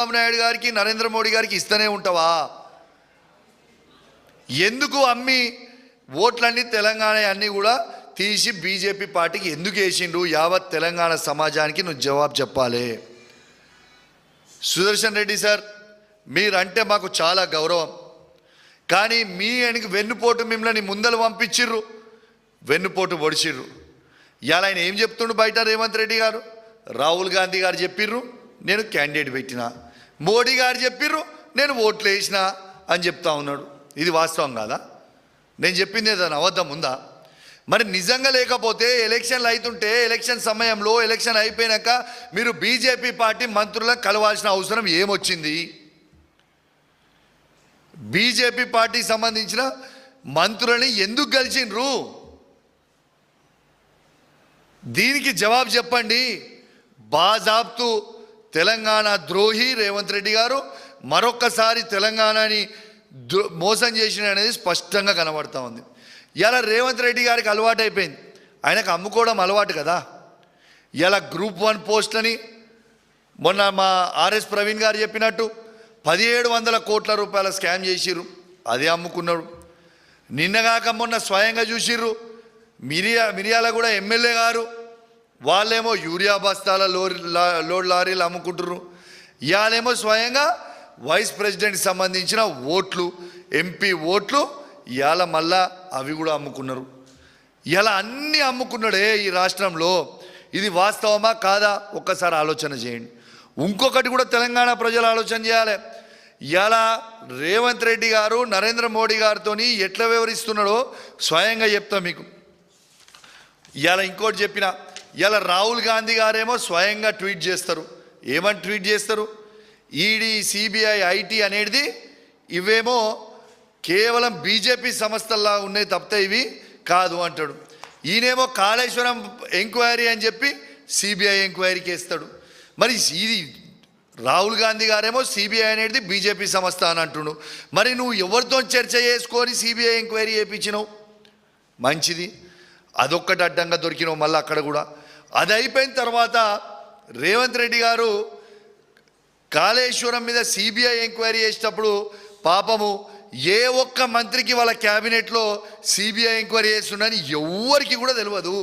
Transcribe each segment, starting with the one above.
చంద్రబాబు నాయుడు గారికి నరేంద్ర మోడీ గారికి ఇస్తూనే ఉంటావా? ఎందుకు అమ్మి ఓట్లన్నీ తెలంగాణ అన్నీ కూడా తీసి బీజేపీ పార్టీకి ఎందుకు వేసిండు? యావత్ తెలంగాణ సమాజానికి నువ్వు జవాబు చెప్పాలి. సుదర్శన్ రెడ్డి సార్, మీరంటే మాకు చాలా గౌరవం. కానీ మీ వెన్నుపోటు మిమ్మల్ని ముందలు పంపించిర్రు, వెన్నుపోటు పొడిచిర్రు. ఇవాళ ఆయన ఏం చెప్తుండు బయట? రేవంత్ రెడ్డి గారు, రాహుల్ గాంధీ గారు చెప్పిర్రు నేను క్యాండిడేట్ పెట్టినా, మోడీ గారు చెప్పిర్రు నేను ఓట్లు వేసినా అని చెప్తా ఉన్నాడు. ఇది వాస్తవం కాదా? నేను చెప్పింది ఏదైనా అబద్ధం ఉందా? మరి నిజంగా లేకపోతే ఎలక్షన్లు అవుతుంటే ఎలక్షన్ సమయంలో ఎలక్షన్ అయిపోయాక మీరు బీజేపీ పార్టీ మంత్రులను కలవాల్సిన అవసరం ఏమొచ్చింది? బీజేపీ పార్టీకి సంబంధించిన మంత్రులని ఎందుకు కలిసిండ్రు? దీనికి జవాబు చెప్పండి. బాజాబ్తు తెలంగాణ ద్రోహి రేవంత్ రెడ్డి గారు మరొక్కసారి తెలంగాణని మోసం చేసిన అనేది స్పష్టంగా కనబడతా ఉంది. ఇలా రేవంత్ రెడ్డి గారికి అలవాటు అయిపోయింది, ఆయనకు అమ్ముకోవడం అలవాటు కదా. ఇలా గ్రూప్ 1 పోస్టులని మొన్న మా ఆర్ఎస్ ప్రవీణ్ గారు చెప్పినట్టు 1700 కోట్ల రూపాయల స్కామ్ చేసిర్రు, అదే అమ్ముకున్నాడు. నిన్నగాక మొన్న స్వయంగా చూసిర్రు మిరియాల కూడా ఎమ్మెల్యే గారు, వాళ్ళేమో యూరియా బస్తాల లోడ్ లారీలు అమ్ముకుంటుర్రు. ఇవాళేమో స్వయంగా వైస్ ప్రెసిడెంట్కి సంబంధించిన ఓట్లు, ఎంపీ ఓట్లు ఇవాళ మళ్ళా అవి కూడా అమ్ముకున్నారు. ఇలా అన్నీ అమ్ముకున్నాడే ఈ రాష్ట్రంలో. ఇది వాస్తవమా కాదా ఒక్కసారి ఆలోచన చేయండి. ఇంకొకటి కూడా తెలంగాణ ప్రజలు ఆలోచన చేయాలి. ఇలా రేవంత్ రెడ్డి గారు నరేంద్ర మోడీ గారితో ఎట్లా వ్యవహరిస్తున్నాడో స్వయంగా చెప్తా మీకు. ఇలా ఇంకోటి చెప్పిన, ఇలా రాహుల్ గాంధీ గారేమో స్వయంగా ట్వీట్ చేస్తారు. ఏమని ట్వీట్ చేస్తారు? ఈడీ, సిబిఐ, ఐటీ అనేది ఇవేమో కేవలం బీజేపీ సంస్థల్లా ఉన్నాయి తప్పితే ఇవి కాదు అంటాడు. ఈయనేమో కాళేశ్వరం ఎంక్వైరీ అని చెప్పి సిబిఐ ఎంక్వైరీకి వేస్తాడు. మరి ఇది రాహుల్ గాంధీ గారేమో సిబిఐ అనేది బీజేపీ సంస్థ అని అంటున్నాడు. మరి నువ్వు ఎవరితో చర్చ చేసుకొని సిబిఐ ఎంక్వైరీ చేయించినావు? మంచిది, అదొక్కటి అడ్డంగా దొరికినావు. మళ్ళీ అక్కడ కూడా అది అయిపోయిన తర్వాత రేవంత్ రెడ్డి గారు కాళేశ్వరం మీద సిబిఐ ఎంక్వైరీ చేసేటప్పుడు పాపము ఏ ఒక్క మంత్రికి వాళ్ళ క్యాబినెట్లో సిబిఐ ఎంక్వైరీ చేస్తుండని ఎవరికి కూడా తెలియదు.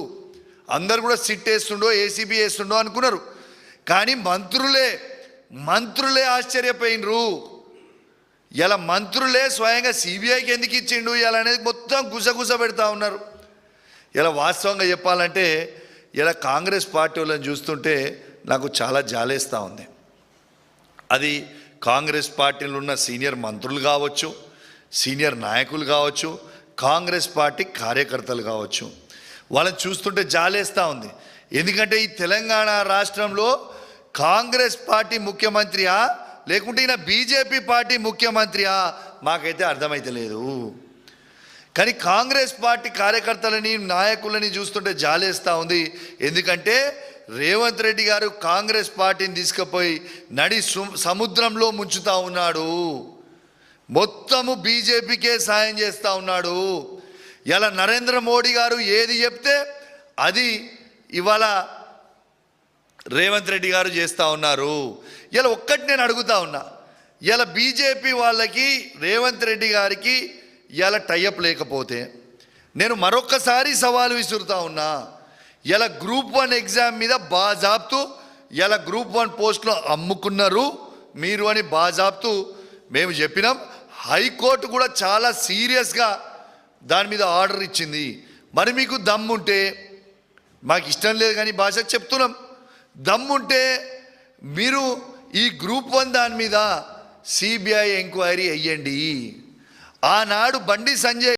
అందరు కూడా సిట్ వేస్తుండో ఏసీబీ వేస్తుండో అనుకున్నారు. కానీ మంత్రులే ఆశ్చర్యపోయినరు. ఇలా మంత్రులే స్వయంగా సిబిఐకి ఎందుకు ఇచ్చిండు ఇలా అనేది మొత్తం గుసగుస పెడతా ఉన్నారు. ఇలా వాస్తవంగా చెప్పాలంటే ఇలా కాంగ్రెస్ పార్టీ వాళ్ళని చూస్తుంటే నాకు చాలా జాలేస్తూ ఉంది. అది కాంగ్రెస్ పార్టీలో ఉన్న సీనియర్ మంత్రులు కావచ్చు, సీనియర్ నాయకులు కావచ్చు, కాంగ్రెస్ పార్టీ కార్యకర్తలు కావచ్చు, వాళ్ళని చూస్తుంటే జాలేస్తూ ఉంది. ఎందుకంటే ఈ తెలంగాణ రాష్ట్రంలో కాంగ్రెస్ పార్టీ ముఖ్యమంత్రియా లేకుంటే ఈయన బీజేపీ పార్టీ ముఖ్యమంత్రియా మాకైతే అర్థమైతే లేదు. కానీ కాంగ్రెస్ పార్టీ కార్యకర్తలని నాయకులని చూస్తుంటే జాలేస్తూ ఉంది. ఎందుకంటే రేవంత్ రెడ్డి గారు కాంగ్రెస్ పార్టీని తీసుకుపోయి నడి సముద్రంలో ముంచుతూ ఉన్నాడు. మొత్తము బీజేపీకే సాయం చేస్తూ ఉన్నాడు. ఇలా నరేంద్ర మోడీ గారు ఏది చెప్తే అది ఇవాళ రేవంత్ రెడ్డి గారు చేస్తూ ఉన్నారు. ఇలా ఒక్కటి నేను అడుగుతా ఉన్నా, ఇలా బీజేపీ వాళ్ళకి రేవంత్ రెడ్డి గారికి ఇలా టైఅప్ లేకపోతే నేను మరొక్కసారి సవాలు విసురుతా ఉన్నా. ఇలా గ్రూప్ 1 ఎగ్జామ్ మీద బాజాబ్తు ఇలా గ్రూప్ 1 పోస్టులో అమ్ముకున్నారు మీరు అని బాజాబ్తు మేము చెప్పినాం. హైకోర్టు కూడా చాలా సీరియస్గా దాని మీద ఆర్డర్ ఇచ్చింది. మరి మీకు దమ్ముంటే, మాకు ఇష్టం లేదు కానీ భాషకు చెప్తున్నాం, దమ్ముంటే మీరు ఈ గ్రూప్ 1 దాని మీద సిబిఐ ఎంక్వైరీ అయ్యండి. ఆనాడు బండి సంజయ్